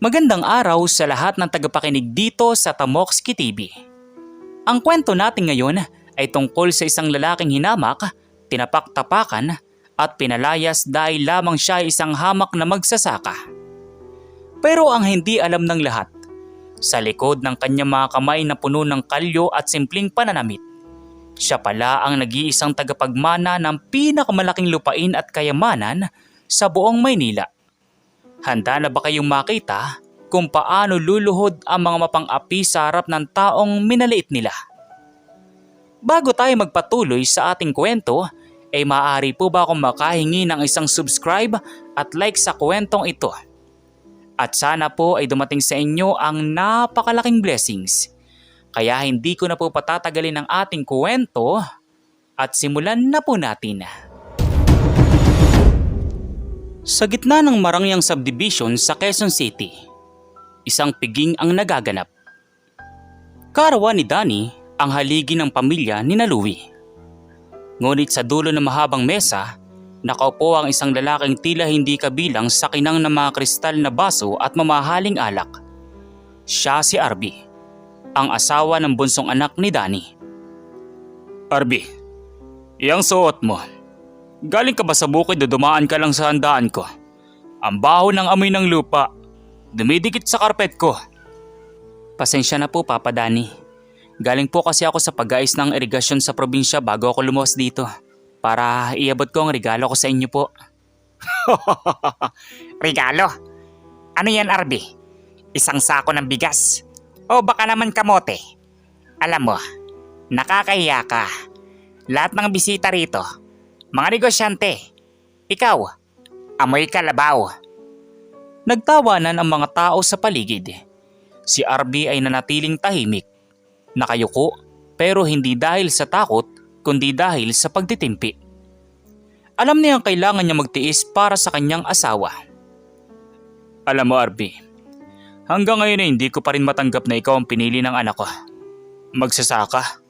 Magandang araw sa lahat ng tagapakinig dito sa Tamokski TV. Ang kwento natin ngayon ay tungkol sa isang lalaking hinamak, tinapak-tapakan at pinalayas dahil lamang siya ay isang hamak na magsasaka. Pero ang hindi alam ng lahat, sa likod ng kanyang mga kamay na puno ng kalyo at simpleng pananamit, siya pala ang nag-iisang tagapagmana ng pinakamalaking lupain at kayamanan sa buong Maynila. Handa na ba kayong makita kung paano luluhod ang mga mapang-api sa harap ng taong minaliit nila? Bago tayo magpatuloy sa ating kwento, ay maaari po ba akong makahingi ng isang subscribe at like sa kwentong ito? At sana po ay dumating sa inyo ang napakalaking blessings. Kaya hindi ko na po patatagalin ang ating kwento at simulan na po natin. Sa gitna ng Marangyang Subdivision sa Quezon City, isang piging ang nagaganap. Karawan ni Danny ang haligi ng pamilya ni Louie. Ngunit sa dulo ng mahabang mesa, nakaupo ang isang lalaking tila hindi kabilang sa kinang ng mga kristal na baso at mamahaling alak. Siya si Arby, ang asawa ng bunsong anak ni Danny. Arby, iyang suot mo. Galing ka ba sa bukid o dumaan ka lang sa handaan ko? Ang baho ng amoy ng lupa. Dumidikit sa karpet ko. Pasensya na po, Papa Danny. Galing po kasi ako sa pag-aayos ng irigasyon sa probinsya bago ako lumuwas dito. Para iabot ko ang regalo ko sa inyo po. Regalo? Ano yan, Arby? Isang sako ng bigas? O baka naman kamote? Alam mo, nakakahiya ka. Lahat ng bisita rito, mga negosyante. Ikaw, amoy kalabaw. Nagtawanan ang mga tao sa paligid. Si Arby ay nanatiling tahimik. Nakayuko pero hindi dahil sa takot kundi dahil sa pagtitimpi. Alam niya ang kailangan niya magtiis para sa kanyang asawa. Alam mo, Arby, hanggang ngayon ay hindi ko pa rin matanggap na ikaw ang pinili ng anak ko. Magsasaka.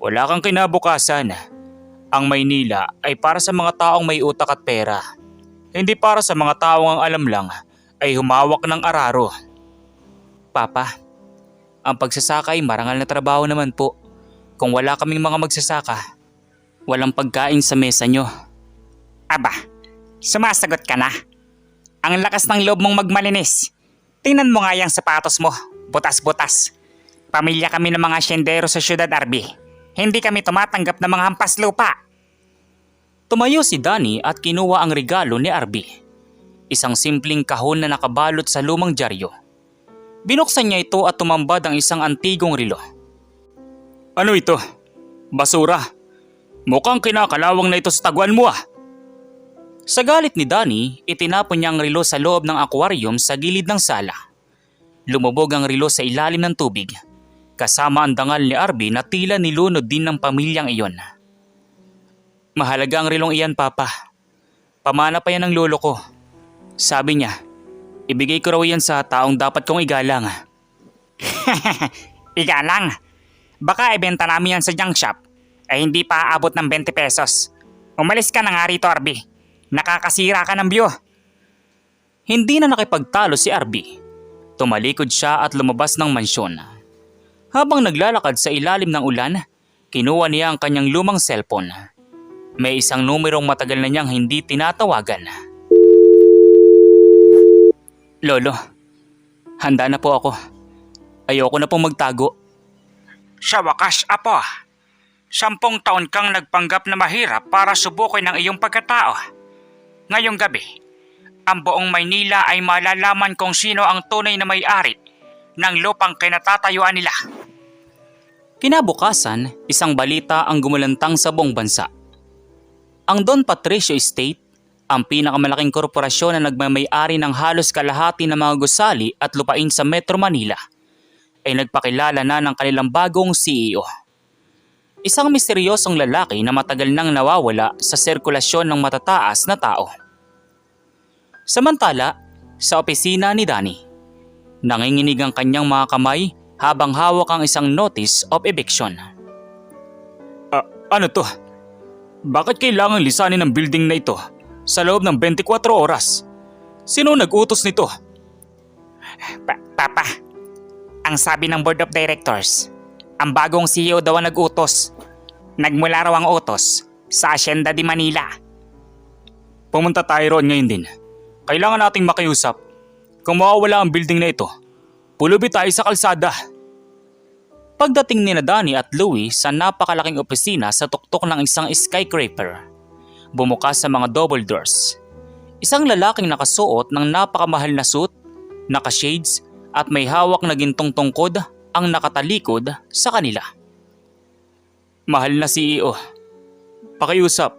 Wala kang kinabukasan. Ang Maynila ay para sa mga taong may utak at pera. Hindi para sa mga taong ang alam lang ay humawak ng araro. Papa, ang pagsasaka ay marangal na trabaho naman po. Kung wala kaming mga magsasaka, walang pagkain sa mesa nyo. Aba, sumasagot ka na. Ang lakas ng loob mong magmalinis. Tingnan mo nga yung sapatos mo, butas-butas. Pamilya kami ng mga asyendero sa syudad, Arby. Hindi kami tumatanggap ng mga hampas lupa. Tumayo si Danny at kinuha ang regalo ni Arby. Isang simpleng kahon na nakabalot sa lumang dyaryo. Binuksan niya ito at tumambad ang isang antigong relo. Ano ito? Basura. Mukhang kinakalawang na ito sa taguan mo ah. Sa galit ni Danny, itinapon niya ang relo sa loob ng aquarium sa gilid ng sala. Lumubog ang relo sa ilalim ng tubig. Kasama ang dangal ni Arby na tila nilunod din ng pamilyang iyon. Mahalaga ang relong iyan, Papa. Pamana pa yan ng lolo ko. Sabi niya, ibigay ko raw yan sa taong dapat kong igalang. Igalang? Baka ibenta namin yan sa junk shop. Ay hindi pa aabot ng 20 pesos. Umalis ka na nga rito, Arby. Nakakasira ka ng view. Hindi na nakipagtalo si Arby. Tumalikod siya at lumabas ng mansyon. Habang naglalakad sa ilalim ng ulan, kinuha niya ang kanyang lumang cellphone. May isang numerong matagal na niyang hindi tinatawagan. Lolo, handa na po ako. Ayoko na pong magtago. Sa wakas, Apo. 10 taon kang nagpanggap na mahirap para subukin ang iyong pagkatao. Ngayong gabi, ang buong Maynila ay malalaman kung sino ang tunay na may-ari ng lupang kinatatayuan nila. Kinabukasan, isang balita ang gumulantang sa buong bansa. Ang Don Patricio Estate, ang pinakamalaking korporasyon na nagmamay-ari ng halos kalahati ng mga gusali at lupain sa Metro Manila, ay nagpakilala na ng kanilang bagong CEO. Isang misteryosong lalaki na matagal nang nawawala sa sirkulasyon ng matataas na tao. Samantala, sa opisina ni Danny, nanginginig ang kanyang mga kamay habang hawak ang isang notice of eviction. Ano to? Bakit kailangan lisanin ang building na ito sa loob ng 24 oras? Sino nag-utos nito? Papa, ang sabi ng board of directors, ang bagong CEO daw ang nag-utos. Nagmula raw ang utos sa Hacienda de Manila. Pumunta tayo roon ngayon din. Kailangan nating makiusap. Kung mawawala ang building na ito, pulubi tayo sa kalsada. Pagdating ni Danny at Louie sa napakalaking opisina sa tuktok ng isang skyscraper, bumukas sa mga double doors. Isang lalaking nakasuot ng napakamahal na suit, naka-shades at may hawak na gintong tungkod ang nakatalikod sa kanila. Mahal na CEO, pakiusap.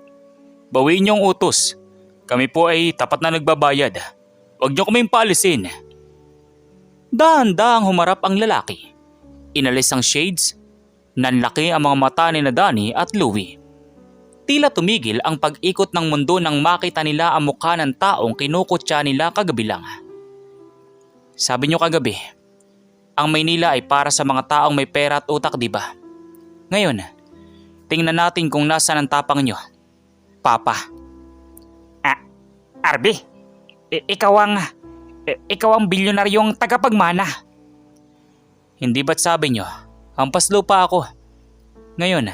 Bawiin niyo ang utos. Kami po ay tapat na nagbabayad. Huwag niyo kaming paalisin. Dahan-dahang humarap ang lalaki. Inalis ang shades. Nanlaki ang mga mata ni Danny at Louie. Tila tumigil ang pag-ikot ng mundo nang makita nila ang mukha ng taong kinukutya nila kagabi lang. Sabi niyo kagabi, ang Maynila ay para sa mga taong may pera at utak, di ba? Ngayon, tingnan natin kung nasaan ang tapang niyo, Papa. Arby, ikaw ang bilyonaryong tagapagmana. Hindi ba't sabi niyo, hampas lupa ako. Ngayon,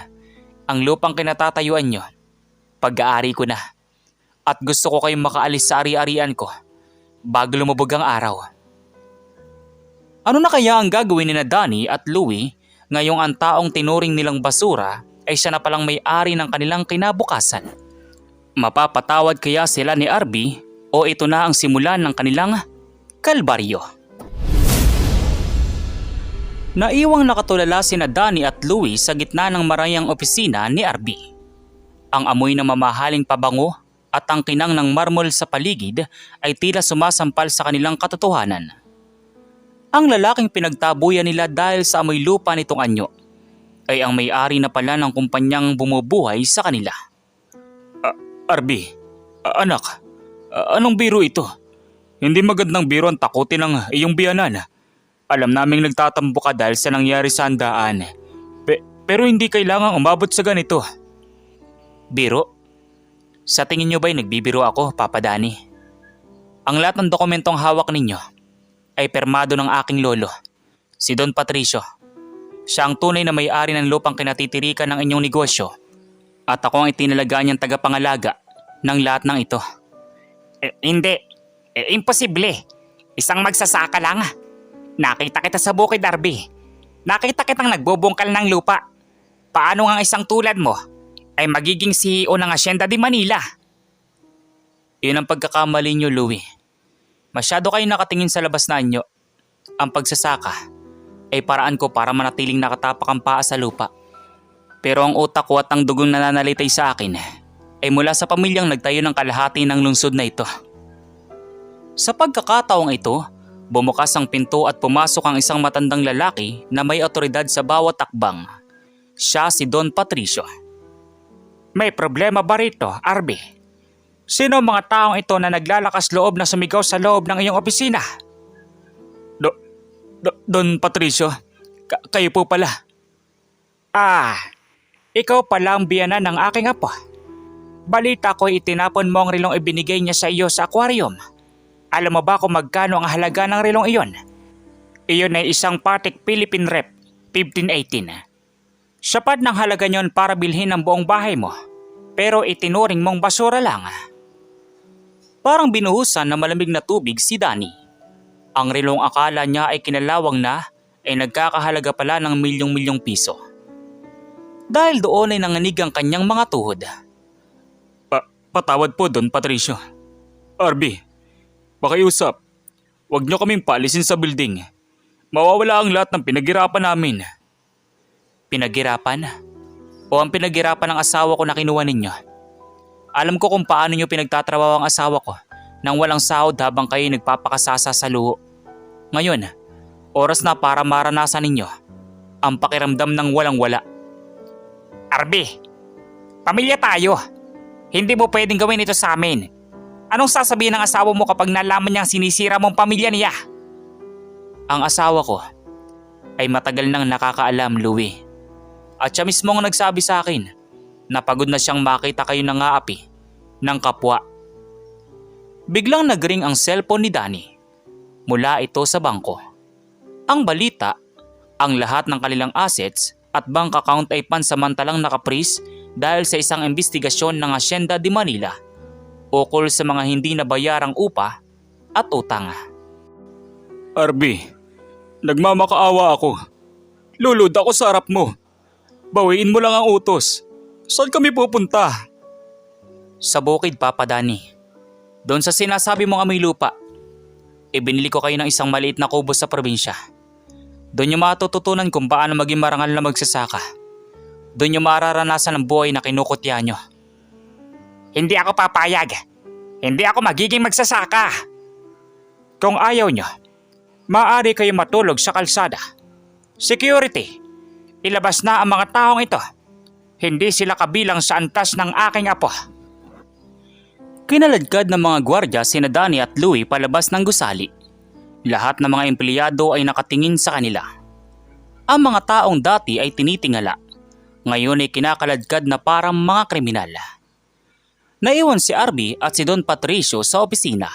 ang lupang kinatatayuan niyo, pag-aari ko na. At gusto ko kayong makaalis sa ari-arian ko bago lumubog ang araw. Ano na kaya ang gagawin ni Danny at Louie ngayong ang taong tinuring nilang basura ay siya na palang may-ari ng kanilang kinabukasan? Mapapatawad kaya sila ni Arby o ito na ang simulan ng kanilang kalbaryo? Naiwang nakatulala sina Danny at Louie sa gitna ng marayang opisina ni Arby. Ang amoy ng mamahaling pabango at ang kinang ng marmol sa paligid ay tila sumasampal sa kanilang katotohanan. Ang lalaking pinagtabuyan nila dahil sa amoy lupa nitong anyo ay ang may-ari na pala ng kumpanyang bumubuhay sa kanila. Arby, anak, anong biro ito? Hindi magandang biro ang takutin ng iyong biyanan. Alam naming nagtatampo ka dahil sa nangyari sa handaan. Pero hindi kailangang umabot sa ganito. Biro? Sa tingin niyo ba'y nagbibiro ako, Papa Danny? Ang lahat ng dokumentong hawak ninyo ay permado ng aking lolo, si Don Patricio. Siya ang tunay na may-ari ng lupang kinatitirikan ng inyong negosyo at ako ang itinalaga niyang tagapangalaga ng lahat ng ito. Hindi. Imposible. Isang magsasaka lang. Nakita kita sa bukid, Arby. Nakita kitang nagbubungkal ng lupa. Paano nga isang tulad mo ay magiging CEO ng Hacienda de Manila? Yun ang pagkakamali niyo, Louie. Masyado kayo nakatingin sa labas na anyo. Ang pagsasaka ay paraan ko para manatiling nakatapak ang paa sa lupa. Pero ang utak ko at ang dugong nananalitay sa akin ay mula sa pamilyang nagtayo ng kalahati ng lungsod na ito. Sa pagkakataong ito, bumukas ang pinto at pumasok ang isang matandang lalaki na may otoridad sa bawat takbang. Siya si Don Patricio. May problema ba rito, Arby? Sino ang mga taong ito na naglalakas loob na sumigaw sa loob ng iyong opisina? Don Patricio, kayo po pala. Ikaw pala ang biyanan ng aking apo. Balita ko itinapon mo ang relong ibinigay niya sa iyo sa aquarium. Alam mo ba kung magkano ang halaga ng relong iyon? Iyon ay isang Patek Philippine Rep 1518. Sapat ng halaga niyon para bilhin ang buong bahay mo. Pero itinuring mong basura lang. Parang binuhusan na malamig na tubig si Danny. Ang relong akala niya ay kinalawang na ay nagkakahalaga pala ng milyong-milyong piso. Dahil doon ay nanganig ang kanyang mga tuhod. Patawad po, Don Patricio. Arby, pakiusap. Huwag niyo kaming paalisin sa building. Mawawala ang lahat ng pinaghirapan namin. Pinaghirapan? O ang pinaghirapan ng asawa ko na kinuha ninyo? Alam ko kung paano niyo pinagtatrabaho ang asawa ko nang walang sahod habang kayo nagpapakasasa sa luho. Ngayon, oras na para maranasan ninyo ang pakiramdam ng walang-wala. Arby, pamilya tayo. Hindi mo pwedeng gawin ito sa amin. Anong sasabihin ng asawa mo kapag nalaman niyang sinisira mong pamilya niya? Ang asawa ko ay matagal nang nakakaalam, Louie. At siya mismo ang nagsabi sa akin na pagod na siyang makita kayo nang-aapi ng kapwa. Biglang nagring ang cellphone ni Danny. mula ito sa bangko. Ang balita, ang lahat ng kanilang assets at bank account ay pansamantalang nakaprease dahil sa isang investigasyon ng Hacienda de Manila ukol sa mga hindi nabayarang upa at utang. Arby, nagmamakaawa ako. Lulod ako sa harap mo. Bawiin mo lang ang utos. Saan kami pupunta? Sa bukid, Papa Danny. Doon sa sinasabi mong amoy lupa, ibinili ko kayo ng isang maliit na kubo sa probinsya. Doon niyo matututunan kung paano maging marangal na magsasaka. Doon niyo mararanasan ang buhay na kinukutya niyo. Hindi ako papayag. Hindi ako magiging magsasaka. Kung ayaw nyo, maaari kayo matulog sa kalsada. Security, ilabas na ang mga taong ito. Hindi sila kabilang sa antas ng aking apo. Kinaladkad ng mga gwardya sina Danny at Louie palabas ng gusali. Lahat ng mga empleyado ay nakatingin sa kanila. Ang mga taong dati ay tinitingala. Ngayon ay kinakaladkad na parang mga kriminal. Naiwan si Arby at si Don Patricio sa opisina.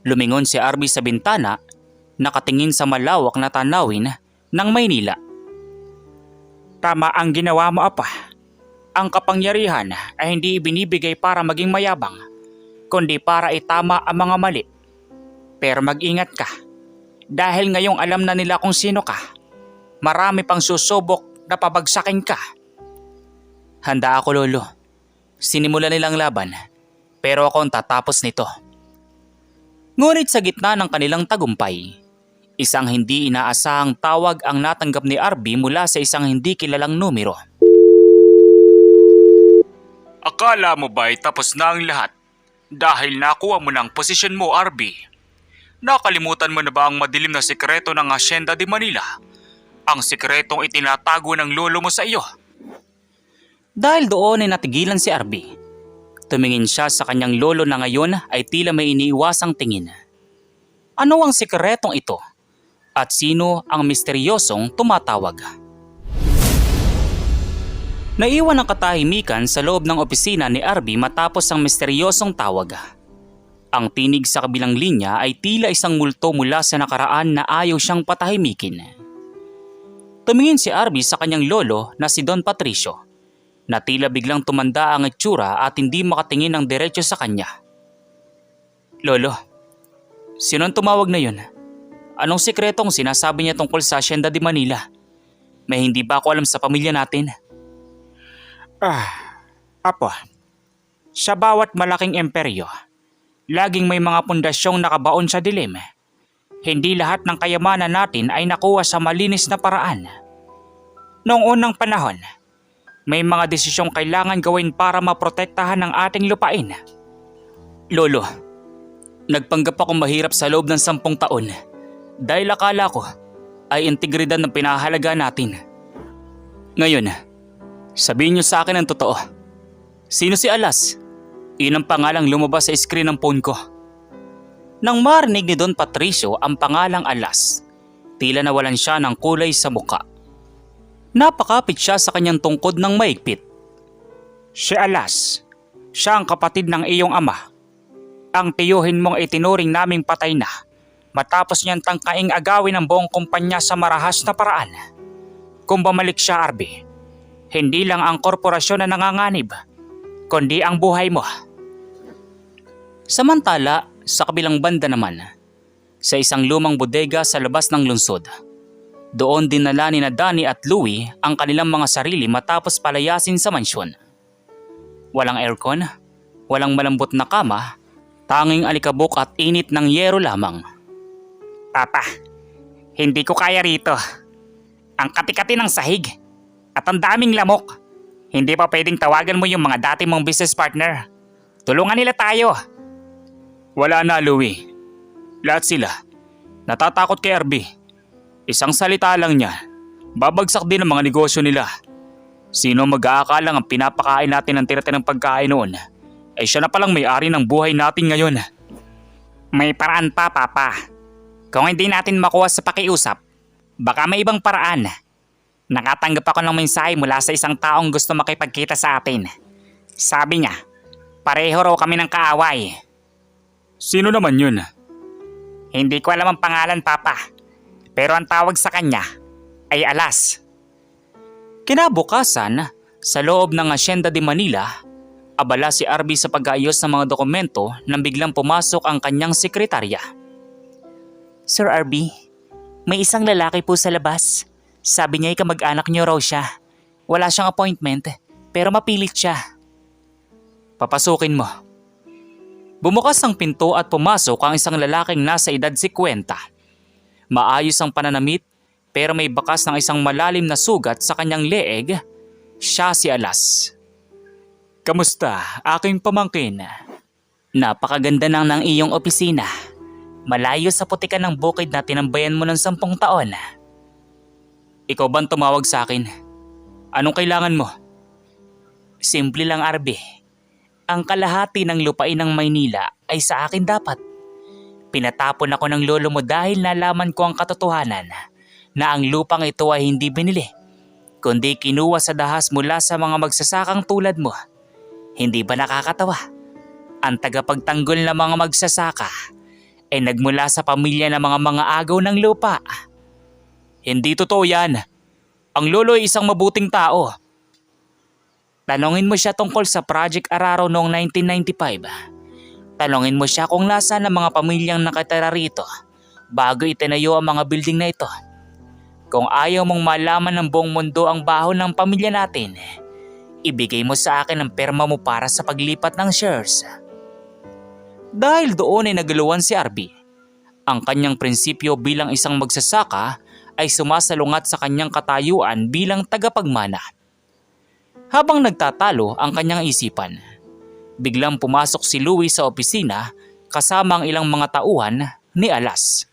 Lumingon si Arby sa bintana, nakatingin sa malawak na tanawin ng Maynila. Tama ang ginawa mo, apa. Ang kapangyarihan ay hindi ibinibigay para maging mayabang, kundi para itama ang mga mali. Pero mag-ingat ka, dahil ngayong alam na nila kung sino ka. Marami pang susubok na pabagsakin ka. Handa ako, Lolo. Sinimula nilang laban, pero ako ang tatapos nito. Ngunit sa gitna ng kanilang tagumpay, isang hindi inaasahang tawag ang natanggap ni Arby mula sa isang hindi kilalang numero. Akala mo ba'y tapos na ang lahat? Dahil nakuha mo ng posisyon mo, Arby. Nakalimutan mo na ba ang madilim na sikreto ng Hacienda de Manila? Ang sikretong itinatago ng lolo mo sa iyo. Dahil doon ay natigilan si Arby. Tumingin siya sa kanyang lolo na ngayon ay tila may iniiwasang tingin. Ano ang sikretong ito? At sino ang misteryosong tumatawag? Naiwan ang katahimikan sa loob ng opisina ni Arby matapos ang misteryosong tawag. Ang tinig sa kabilang linya ay tila isang multo mula sa nakaraan na ayaw siyang patahimikin. Tumingin si Arby sa kanyang lolo na si Don Patricio, na tila biglang tumanda ang itsura at hindi makatingin ng diretso sa kanya. Lolo, sino ang tumawag na yun? Anong sikretong sinasabi niya tungkol sa Hacienda de Manila? May hindi ba ako alam sa pamilya natin? Apo, sa bawat malaking imperyo, laging may mga pundasyong nakabaon sa dilim. Hindi lahat ng kayamanan natin ay nakuha sa malinis na paraan. Noong unang panahon, may mga desisyong kailangan gawin para maprotektahan ang ating lupain. Lolo, nagpanggap akong mahirap sa loob ng 10 taon dahil akala ko ay integridad ng pinahalaga natin. Ngayon, sabihin niyo sa akin ang totoo. Sino si Alas? Iyon ang pangalang lumabas sa screen ng phone ko. Nang marinig ni Don Patricio ang pangalang Alas, tila nawalan siya ng kulay sa muka. Napakapit siya sa kanyang tungkod ng maigpit. Si Alas, siya ang kapatid ng iyong ama. Ang tiyuhin mong itinuring naming patay na matapos niyang tangkaing agawin ang buong kumpanya sa marahas na paraan. Kung bumalik siya, Arby, hindi lang ang korporasyon na nanganganib, kundi ang buhay mo. Samantala, sa kabilang banda naman, sa isang lumang bodega sa labas ng lungsod, doon dinala ni Danny at Louie ang kanilang mga sarili matapos palayasin sa mansyon. Walang aircon, walang malambot na kama, tanging alikabok at init ng yero lamang. Papa, hindi ko kaya rito. Ang kati-kati ng sahig at ang daming lamok. Hindi pa pwedeng tawagan mo yung mga dati mong business partner. Tulungan nila tayo. Wala na, Louie. Lahat sila. Natatakot kay Arby. Isang salita lang niya, babagsak din ang mga negosyo nila. Sino mag-aakalang ang pinapakain natin ng tira-tirang pagkain noon? Ay siya na palang may-ari ng buhay natin ngayon. May paraan pa, Papa. Kung hindi natin makuha sa pakiusap, baka may ibang paraan. Nakatanggap ako ng mensahe mula sa isang taong gusto makipagkita sa atin. Sabi niya, pareho raw kami ng kaaway. Sino naman yun? Hindi ko alam ang pangalan, Papa. Pero ang tawag sa kanya ay Alas. Kinabukasan, sa loob ng Hacienda de Manila, abala si Arby sa pag-aayos ng mga dokumento nang biglang pumasok ang kanyang sekretarya. Sir Arby, may isang lalaki po sa labas. Sabi niya kamag-anak niyo raw siya. Wala siyang appointment, pero mapilit siya. Papasukin mo. Bumukas ang pinto at pumasok ang isang lalaking nasa edad 50. Maayos ang pananamit pero may bakas ng isang malalim na sugat sa kanyang leeg. Siya si Alas. Kamusta, aking pamangkin? Napakaganda ng iyong opisina. Malayo sa putikan ng bukid na tinambayan mo ng 10 taon. Ikaw bang tumawag sa akin? Anong kailangan mo? Simple lang, Arby. Ang kalahati ng lupain ng Maynila ay sa akin dapat. Pinatapon ako ng lolo mo dahil nalaman ko ang katotohanan na ang lupang ito ay hindi binili, kundi kinuha sa dahas mula sa mga magsasakang tulad mo. Hindi ba nakakatawa? Ang tagapagtanggol ng mga magsasaka ay nagmula sa pamilya ng mga agaw ng lupa. Hindi totoo yan. Ang lolo ay isang mabuting tao. Tanungin mo siya tungkol sa Project Araro noong 1995. Tanungin mo siya kung nasaan ang mga pamilyang nakatira rito bago itinayo ang mga building na ito. Kung ayaw mong malaman ng buong mundo ang baho ng pamilya natin, ibigay mo sa akin ang perma mo para sa paglipat ng shares. Dahil doon ay naguluhan si Arby. Ang kanyang prinsipyo bilang isang magsasaka ay sumasalungat sa kanyang katayuan bilang tagapagmana. Habang nagtatalo ang kanyang isipan, biglang pumasok si Louie sa opisina kasama ang ilang mga tauhan ni Alas.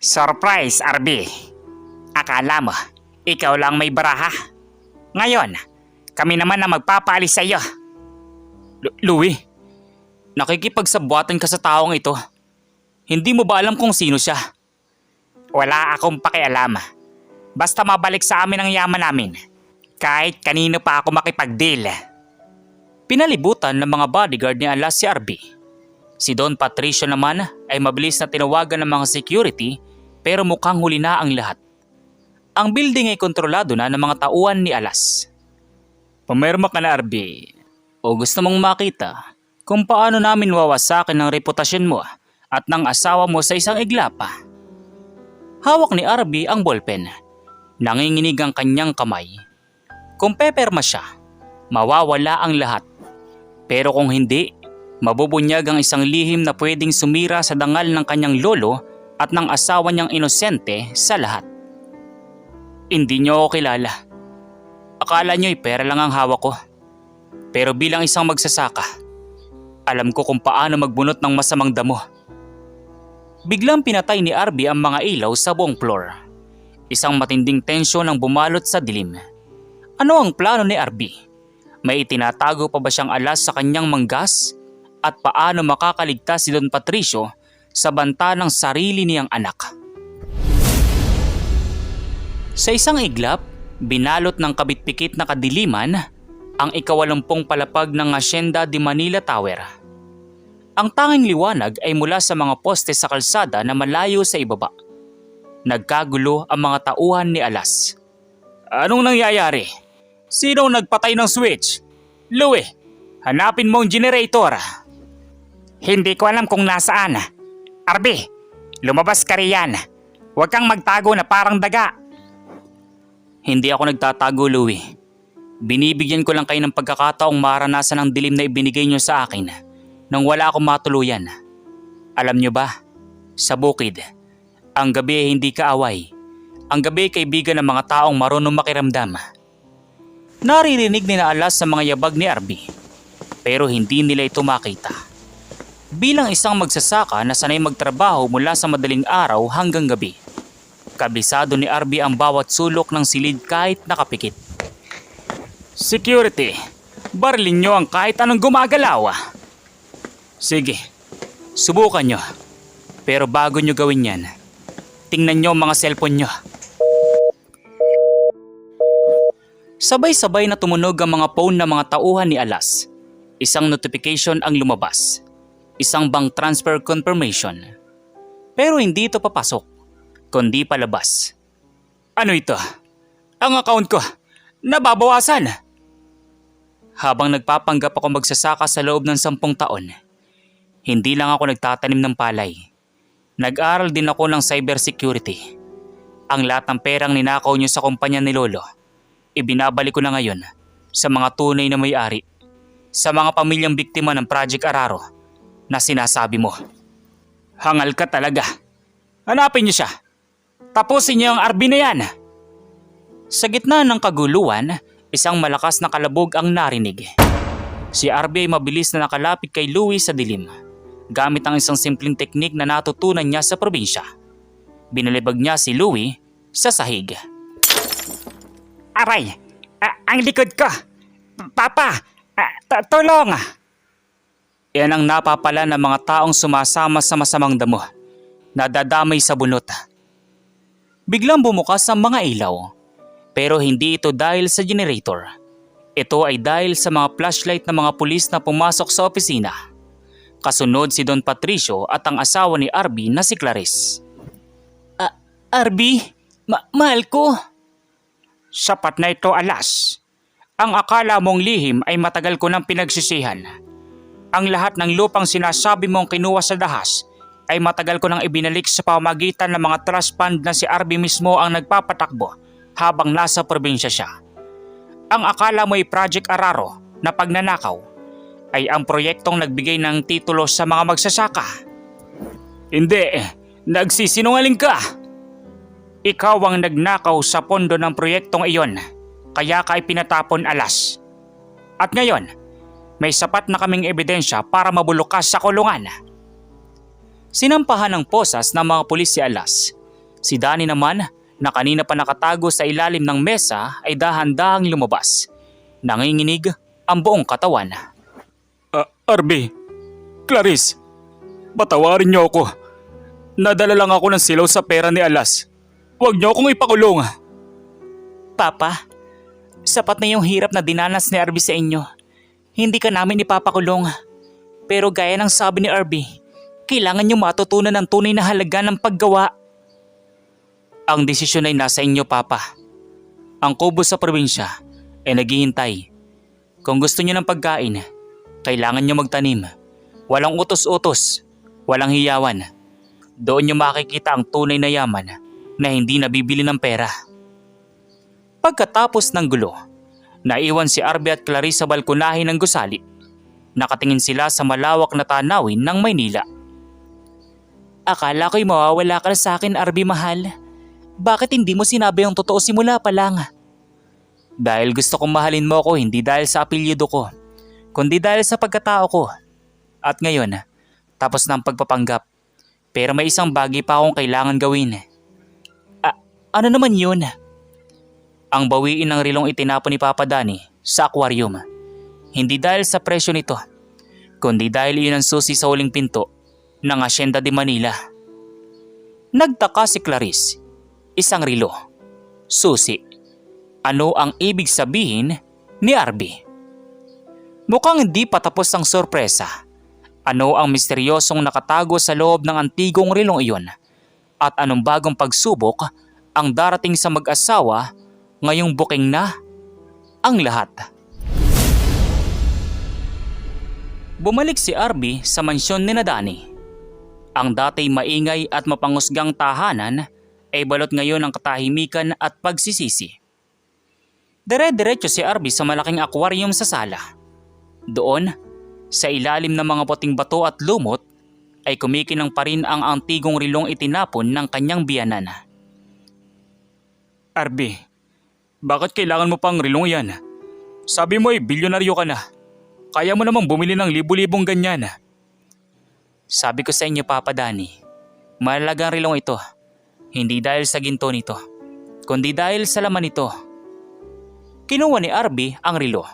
Surprise, Arby! Akala mo, ikaw lang may baraha. Ngayon, kami naman ang magpapaalis sa iyo. Louie, nakikipagsabwatan ka sa taong ito. Hindi mo ba alam kung sino siya? Wala akong pakialam. Basta mabalik sa amin ang yaman namin. Kahit kanino pa ako makipag-deal. Pinalibutan ng mga bodyguard ni Alas si Arby. Si Don Patricio naman ay mabilis na tinawagan ng mga security pero mukhang huli na ang lahat. Ang building ay kontrolado na ng mga tauhan ni Alas. Pumirma ka na, Arby. O gusto mong makita kung paano namin wawasakin ang reputasyon mo at ng asawa mo sa isang iglapa? Hawak ni Arby ang ballpen. Nanginginig ang kanyang kamay. Kung peperma siya, mawawala ang lahat. Pero kung hindi, mabubunyag ang isang lihim na pwedeng sumira sa dangal ng kanyang lolo at ng asawa niyang inosente sa lahat. Hindi niyo ako kilala. Akala niyo'y pera lang ang hawak ko. Pero bilang isang magsasaka, alam ko kung paano magbunot ng masamang damo. Biglang pinatay ni Arby ang mga ilaw sa buong floor. Isang matinding tensyon ang bumalot sa dilim. Ano ang plano ni Arby? May itinatago pa ba siyang alas sa kanyang manggas? At paano makakaligtas si Don Patricio sa banta ng sarili niyang anak? Sa isang iglap, binalot ng kabit-pikit na kadiliman ang 80 palapag ng Hacienda de Manila Tower. Ang tanging liwanag ay mula sa mga poste sa kalsada na malayo sa ibaba. Nagkagulo ang mga tauhan ni Alas. Anong nangyayari? Sino nagpatay ng switch? Louie, hanapin mo ang generator. Hindi ko alam kung nasaan. Arby, lumabas ka riyan. Huwag kang magtago na parang daga. Hindi ako nagtatago, Louie. Binibigyan ko lang kayo ng pagkakataong maranasan ang dilim na ibinigay niyo sa akin nang wala akong matuluyan. Alam niyo ba, sa bukid, ang gabi ay hindi kaaway. Ang gabi ay kaibigan ng mga taong marunong makiramdam. Naririnig ni Alas sa mga yabag ni Arby, pero hindi nila ito makita. Bilang isang magsasaka na sanay magtrabaho mula sa madaling araw hanggang gabi, kabisado ni Arby ang bawat sulok ng silid kahit nakapikit. Security, barilin nyo ang kahit anong gumagalaw. Sige, subukan nyo. Pero bago nyo gawin yan, tingnan nyo ang mga cellphone nyo. Sabay-sabay na tumunog ang mga phone ng mga tauhan ni Alas. Isang notification ang lumabas. Isang bank transfer confirmation. Pero hindi ito papasok, kundi palabas. Ano ito? Ang account ko, nababawasan. Habang nagpapanggap ako magsasaka sa loob ng 10 taon, hindi lang ako nagtatanim ng palay. Nag-aral din ako ng cybersecurity. Ang lahat ng perang ninakaw niyo sa kumpanya ni Lolo, ibinabalik ko na ngayon sa mga tunay na may-ari, sa mga pamilyang biktima ng Project Araro na sinasabi mo. Hangal ka talaga. Hanapin niyo siya. Tapusin niyo ang RB na yan. Sa gitna ng kaguluhan, isang malakas na kalabog ang narinig. Si RB ay mabilis na nakalapit kay Louie sa dilim, gamit ang isang simpleng teknik na natutunan niya sa probinsya. Binalibag niya si Louie sa sahig. Aray! Ang likod ko! Papa! Tulong! Yan ang napapala ng mga taong sumasama sa masamang damo, nadadamay sa bunot. Biglang bumukas ang mga ilaw, pero hindi ito dahil sa generator. Ito ay dahil sa mga flashlight ng mga pulis na pumasok sa opisina. Kasunod si Don Patricio at ang asawa ni RB na si Clarice. RB, mahal ko. Sapat na ito, Alas. Ang akala mong lihim ay matagal ko nang pinagsisihan. Ang lahat ng lupang sinasabi mong kinuha sa dahas ay matagal ko nang ibinalik sa pamamagitan ng mga trust fund na si RB mismo ang nagpapatakbo habang nasa probinsya siya. Ang akala mo ay Project Araro na pagnanakaw ay ang proyektong nagbigay ng titulo sa mga magsasaka. Hindi, nagsisinungaling ka. Ikaw ang nagnakaw sa pondo ng proyektong iyon, kaya ka ipinatapon, Alas. At ngayon, may sapat na kaming ebidensya para mabulok ka sa kulungan. Sinampahan ng posas ng mga pulis si Alas. Si Danny naman, na kanina pa nakatago sa ilalim ng mesa, ay dahan-dahang lumabas. Nanginginig ang buong katawan. RB, Clarice, patawarin niyo ako. Nadala lang ako ng silaw sa pera ni Alas. Huwag niyo akong ipakulong. Papa, sapat na yung hirap na dinanas ni RB sa inyo. Hindi ka namin ipapakulong. Pero gaya ng sabi ni RB, kailangan niyo matutunan ng tunay na halaga ng paggawa. Ang desisyon ay nasa inyo, Papa. Ang kubo sa probinsya ay naghihintay. Kung gusto niyo ng pagkain, kailangan niyo magtanim. Walang utos-utos, walang hiyawan. Doon niyo makikita ang tunay na yaman na hindi nabibili ng pera. Pagkatapos ng gulo, naiwan si RB at Clarice sa balkonahe ng gusali. Nakatingin sila sa malawak na tanawin ng Maynila. Akala ko'y mawawala ka na sa akin, RB mahal. Bakit hindi mo sinabi ang totoo simula pa lang? Dahil gusto kong mahalin mo ako, hindi dahil sa apelyido ko, kundi dahil sa pagkatao ko. At ngayon, tapos na ang pagpapanggap. Pero may isang bagay pa akong kailangan gawin. Ano naman yun? Ang bawiin ng rilong itinapon ni Papa Danny sa aquarium. Hindi dahil sa presyo nito, kundi dahil iyon ang susi sa huling pinto ng Hacienda de Manila. Nagtaka si Clarice. Isang rilo. Susi. Ano ang ibig sabihin ni RB? Mukhang hindi pa tapos ang sorpresa. Ano ang misteryosong nakatago sa loob ng antigong rilong iyon? At anong bagong pagsubok ang darating sa mag-asawa ngayong booking na ang lahat? Bumalik si RB sa mansyon ni Danny. Ang dati maingay at mapangusgang tahanan ay balot ngayon ng katahimikan at pagsisisi. Dire-diretso si RB sa malaking aquarium sa sala. Doon, sa ilalim ng mga puting bato at lumot, ay kumikinang pa rin ang antigong rilong itinapon ng kanyang biyanan. RB, bakit kailangan mo pang rilong yan? Sabi mo bilyonaryo ka na. Kaya mo namang bumili ng libu-libong ganyan. Sabi ko sa inyo, Papa Danny, mahalagang rilong ito. Hindi dahil sa ginto nito, kundi dahil sa laman nito. Kinuha ni RB ang rilo.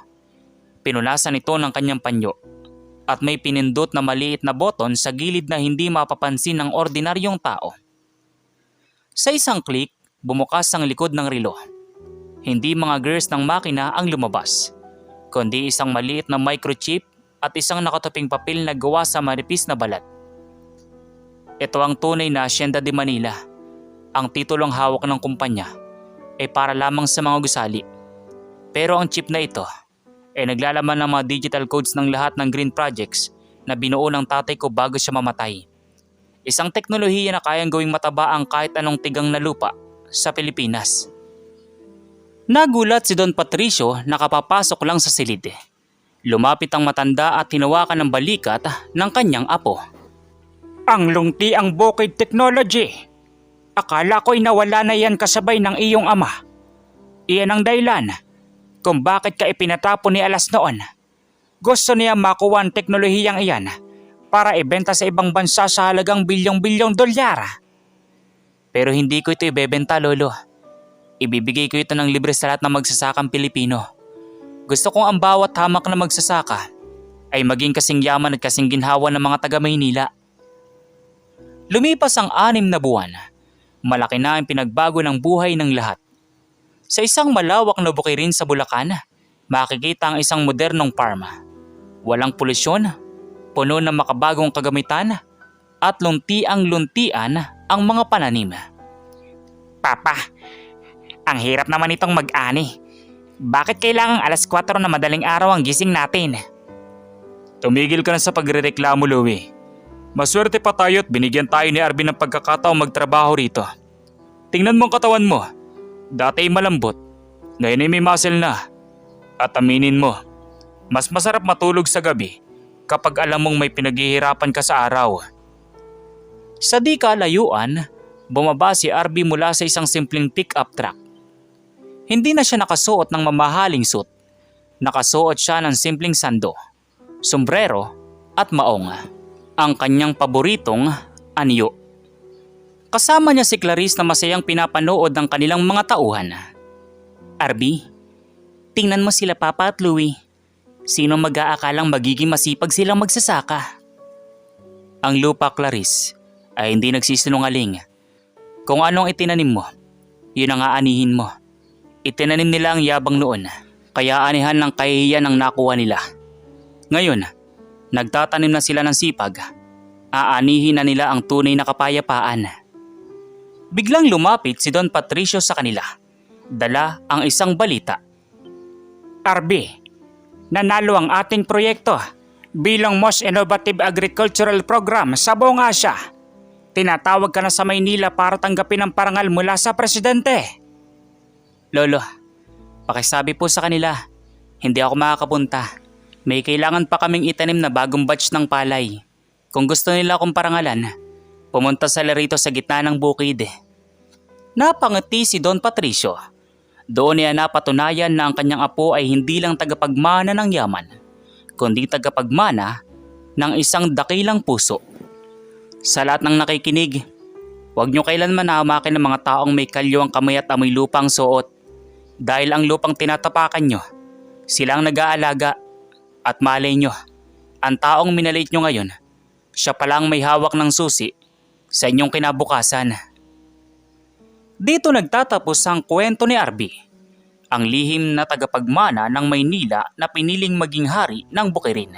Pinunasan ito ng kanyang panyo at may pinindot na maliit na boton sa gilid na hindi mapapansin ng ordinaryong tao. Sa isang click, bumukas ang likod ng rilo. Hindi mga gears ng makina ang lumabas, kundi isang maliit na microchip at isang nakatuping papel na gawa sa manipis na balat. Ito ang tunay na Hacienda de Manila. Ang titulong hawak ng kumpanya ay para lamang sa mga gusali. Pero ang chip na ito ay naglalaman ng mga digital codes ng lahat ng green projects na binuo ng tatay ko bago siya mamatay. Isang teknolohiya na kayang gawing mataba ang kahit anong tigang na lupa sa Pilipinas. Nagulat si Don Patricio na kapapasok lang sa silid. Lumapit ang matanda at hinawakan ng balikat ng kanyang apo. Ang lungti ang bukid technology. Akala ko'y nawala na yan kasabay ng iyong ama. Iyan ang dahilan kung bakit ka ipinatapon ni Alas noon. Gusto niya makuha ang teknolohiyang iyan para ibenta sa ibang bansa sa halagang bilyong-bilyong dolyar. Pero hindi ko ito ibebenta, Lolo. Ibibigay ko ito ng libre sa lahat ng magsasakang Pilipino. Gusto kong ang bawat hamak na magsasaka ay maging kasing yaman at kasing ginhawa ng mga taga Maynila. Lumipas ang 6 na buwan. Malaki na ang pinagbago ng buhay ng lahat. Sa isang malawak na bukirin sa Bulacan, makikita ang isang modernong farm. Walang polusyon, puno ng makabagong kagamitan, at luntiang-luntian ang mga pananim. Papa, ang hirap naman itong mag-ani. Bakit kailangang alas 4 na madaling araw ang gising natin? Tumigil ka na sa pagrereklamo, Louie. Maswerte pa tayo at binigyan tayo ni Arby ng pagkakataong magtrabaho rito. Tingnan mo ang katawan mo. Dati ay malambot, ngayon ay may muscle na. At aminin mo, mas masarap matulog sa gabi kapag alam mong may pinaghihirapan ka sa araw. Sa di kalayuan, bumaba si Arby mula sa isang simpleng pick-up truck. Hindi na siya nakasuot ng mamahaling suit. Nakasuot siya ng simpleng sando, sombrero at maong. Ang kanyang paboritong anyo. Kasama niya si Clarice na masayang pinapanood ng kanilang mga tauhan. Arby, tingnan mo sila Papa at Louie. Sino mag-aakalang magiging masipag silang magsasaka? Ang lupa, Clarice, ay hindi nagsisinungaling. Kung anong itinanim mo, yun ang aanihin mo. Itinanim nila ang yabang noon, kaya anihan ng kahihiyan ang nakuha nila. Ngayon, nagtatanim na sila ng sipag. Aanihin na nila ang tunay na kapayapaan. Biglang lumapit si Don Patricio sa kanila. Dala ang isang balita. Arby, nanalo ang ating proyekto bilang Most Innovative Agricultural Program sa buong Asia. Tinatawag ka na sa Maynila para tanggapin ang parangal mula sa presidente. Lolo, pakisabi po sa kanila, hindi ako makakapunta. May kailangan pa kaming itanim na bagong batch ng palay. Kung gusto nila akong parangalan, pumunta sila rito sa gitna ng bukid. Napangiti si Don Patricio. Doon niya napatunayan na ang kanyang apo ay hindi lang tagapagmana ng yaman, kundi tagapagmana ng isang dakilang puso. Sa lahat ng nakikinig, huwag niyo kailanman hamakin ng mga taong may kalyo ang kamay at amoy lupang suot. Dahil ang lupang tinatapakan nyo, silang nag-aalaga. At malay nyo, ang taong minalit nyo ngayon, siya palang may hawak ng susi sa inyong kinabukasan. Dito nagtatapos ang kwento ni Arby, ang lihim na tagapagmana ng Maynila na piniling maging hari ng bukirin.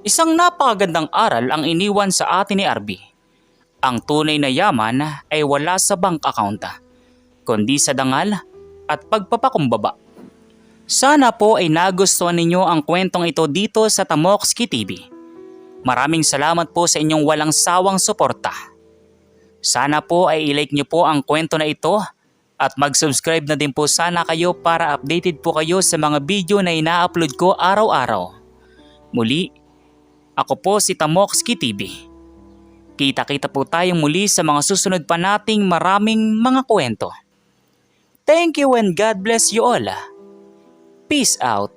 Isang napakagandang aral ang iniwan sa atin ni Arby. Ang tunay na yaman ay wala sa bank account, kundi sa dangal at pagpapakumbaba. Sana po ay nagustuhan ninyo ang kwentong ito dito sa Tamokski TV. Maraming salamat po sa inyong walang sawang suporta. Sana po ay i-like nyo po ang kwento na ito at mag-subscribe na din po sana kayo para updated po kayo sa mga video na ina-upload ko araw-araw. Muli, ako po si Tamokski TV. Kita-kita po tayong muli sa mga susunod pa nating maraming mga kwento. Thank you and God bless you all. Peace out.